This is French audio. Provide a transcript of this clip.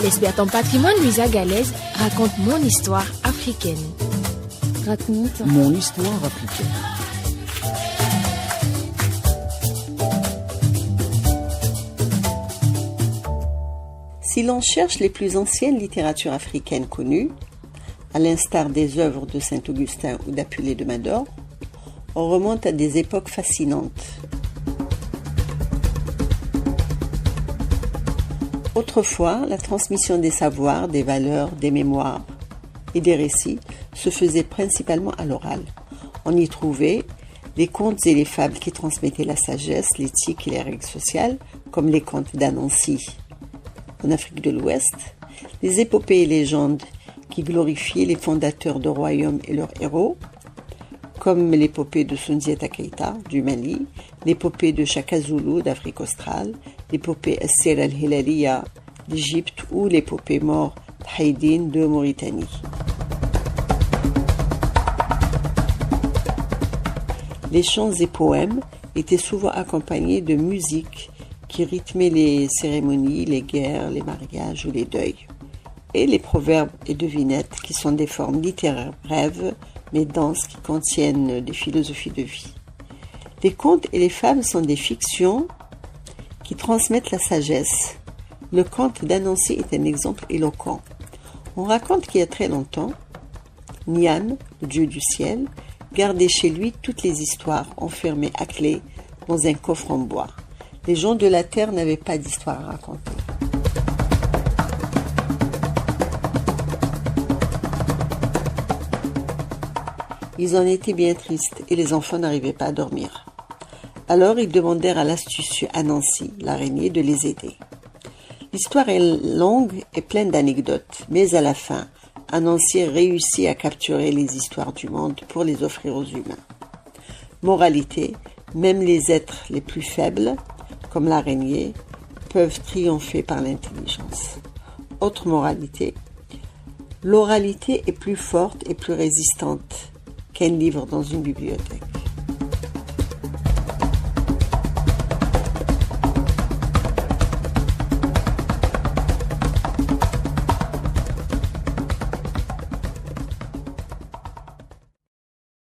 L'espère ton patrimoine Louisa Galaise raconte mon histoire africaine. Raconte mon histoire africaine. Si l'on cherche les plus anciennes littératures africaines connues, à l'instar des œuvres de Saint-Augustin ou d'Apulée de Mador, on remonte à des époques fascinantes. Autrefois, la transmission des savoirs, des valeurs, des mémoires et des récits se faisait principalement à l'oral. On y trouvait les contes et les fables qui transmettaient la sagesse, l'éthique et les règles sociales, comme les contes d'Anansi en Afrique de l'Ouest, les épopées et légendes qui glorifiaient les fondateurs de royaumes et leurs héros, comme l'épopée de Sundiata Keita du Mali, l'épopée de Shaka Zulu d'Afrique australe, l'épopée Essir al-Hilaliya d'Égypte ou l'épopée Mor Haïdine de Mauritanie. Les chants et poèmes étaient souvent accompagnés de musique qui rythmait les cérémonies, les guerres, les mariages ou les deuils. Et les proverbes et devinettes qui sont des formes littéraires brèves mais denses qui contiennent des philosophies de vie. Les contes et les fables sont des fictions qui transmettent la sagesse. Le conte d'Anansi est un exemple éloquent. On raconte qu'il y a très longtemps, Nian, le dieu du ciel, gardait chez lui toutes les histoires enfermées à clé dans un coffre en bois. Les gens de la terre n'avaient pas d'histoire à raconter. Ils en étaient bien tristes et les enfants n'arrivaient pas à dormir. Alors ils demandèrent à l'astucieux Anansi, l'araignée, de les aider. L'histoire est longue et pleine d'anecdotes, mais à la fin, Anansi réussit à capturer les histoires du monde pour les offrir aux humains. Moralité, même les êtres les plus faibles, comme l'araignée, peuvent triompher par l'intelligence. Autre moralité, l'oralité est plus forte et plus résistante qu'un livre dans une bibliothèque.